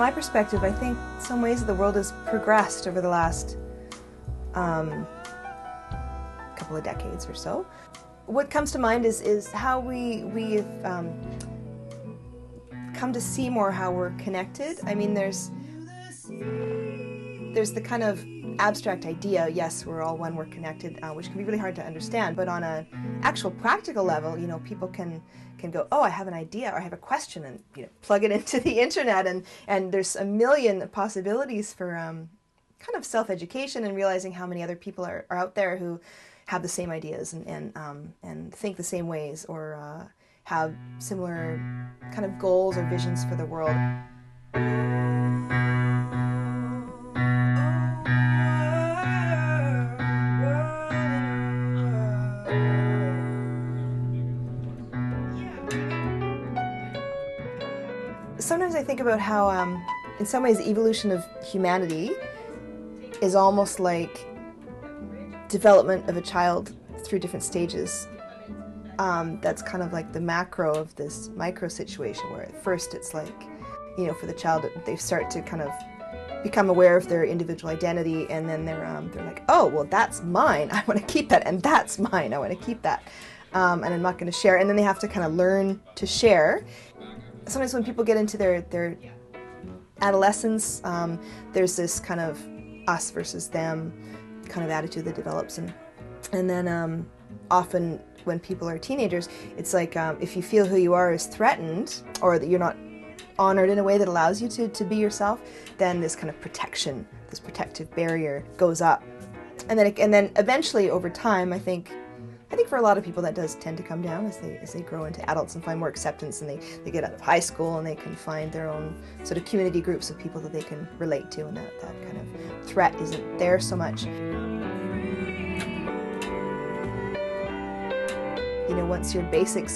my perspective, I think in some ways the world has progressed over the last couple of decades or so. What comes to mind is how we've come to see more how we're connected. I mean, there's the kind of abstract idea, yes, we're all one, we're connected, which can be really hard to understand, but on an actual practical level, you know, people can go, oh, I have an idea, or I have a question, and, you know, plug it into the internet, and there's a million possibilities for kind of self-education and realizing how many other people are out there who have the same ideas and think the same ways, or have similar kind of goals or visions for the world. Sometimes I think about how, in some ways, the evolution of humanity is almost like development of a child through different stages. That's kind of like the macro of this micro situation, where at first it's like, you know, for the child, they start to kind of become aware of their individual identity, and then they're like, oh, well, that's mine, I want to keep that, and that's mine, I want to keep that, and I'm not going to share. And then they have to kind of learn to share. Sometimes when people get into their adolescence, there's this kind of us versus them kind of attitude that develops, and then often when people are teenagers, it's like if you feel who you are is threatened, or that you're not honored in a way that allows you to be yourself, then this kind of protection, this protective barrier goes up, and then eventually over time, I think for a lot of people that does tend to come down as they grow into adults and find more acceptance, and they get out of high school and they can find their own sort of community groups of people that they can relate to, and that kind of threat isn't there so much. You know, once your basic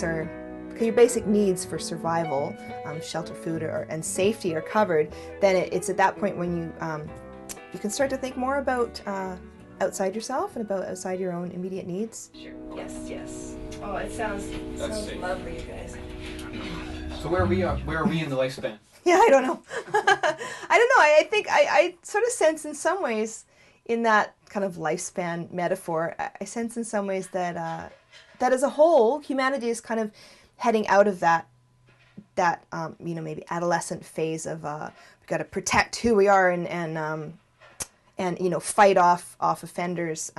needs for survival, shelter, food, and safety are covered, then it's at that point when you can start to think more about outside yourself and about outside your own immediate needs. Sure. Yes. Oh, it sounds lovely, you guys. So where are we in the lifespan? Yeah, I don't know. I don't know. I think I sort of sense in some ways in that kind of lifespan metaphor, I sense in some ways that that as a whole, humanity is kind of heading out of that you know, maybe adolescent phase of we've got to protect who we are and you know, fight off offenders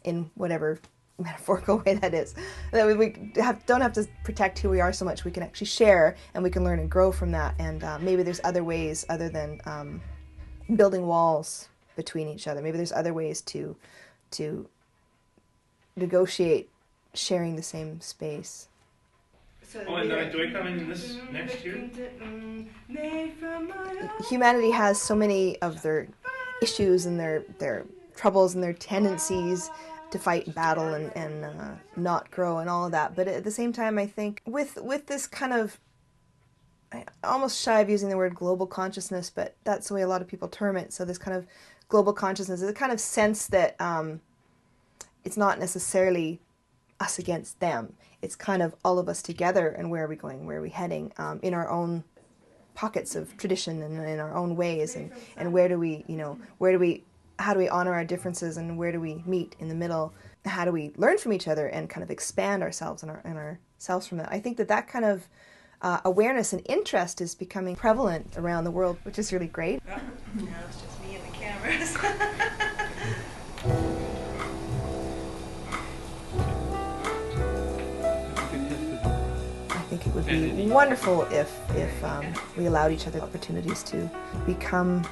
in whatever metaphorical way that is. That we don't have to protect who we are so much. We can actually share, and we can learn and grow from that. And maybe there's other ways other than building walls between each other. Maybe there's other ways to negotiate sharing the same space. Oh, and do I come in this next year? Humanity has so many of their issues and their troubles and their tendencies to fight and battle and not grow and all of that. But at the same time, I think with this kind of, I'm almost shy of using the word global consciousness, but that's the way a lot of people term it. So this kind of global consciousness is a kind of sense that it's not necessarily us against them. It's kind of all of us together, and where are we going, where are we heading, in our own pockets of tradition and in our own ways, and where do we, you know, how do we honor our differences, and where do we meet in the middle? How do we learn from each other and kind of expand ourselves and ourselves from that? I think that kind of awareness and interest is becoming prevalent around the world, which is really great. Oh, now it's just me and the cameras. I think it would be wonderful if we allowed each other opportunities to become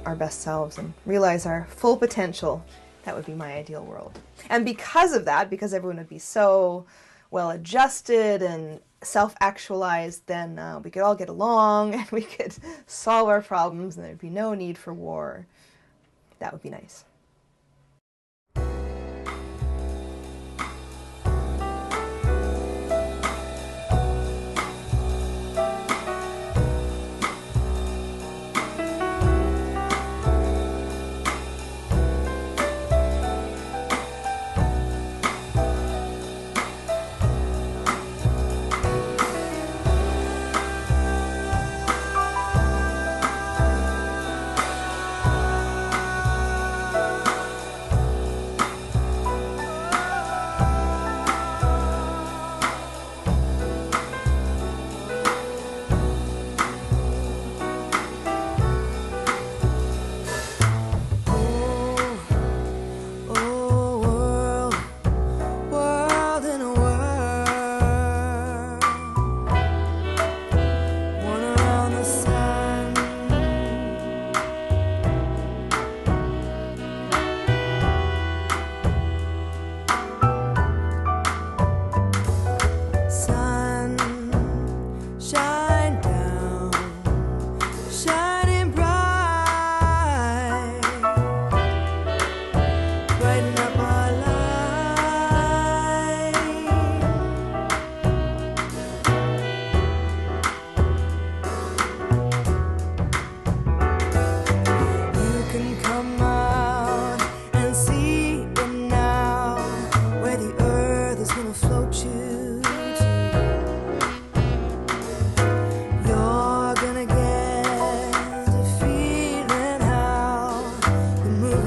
our best selves and realize our full potential. That would be my ideal world. And because of that, because everyone would be so well adjusted and self-actualized, then we could all get along and we could solve our problems and there'd be no need for war. That would be nice.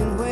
even when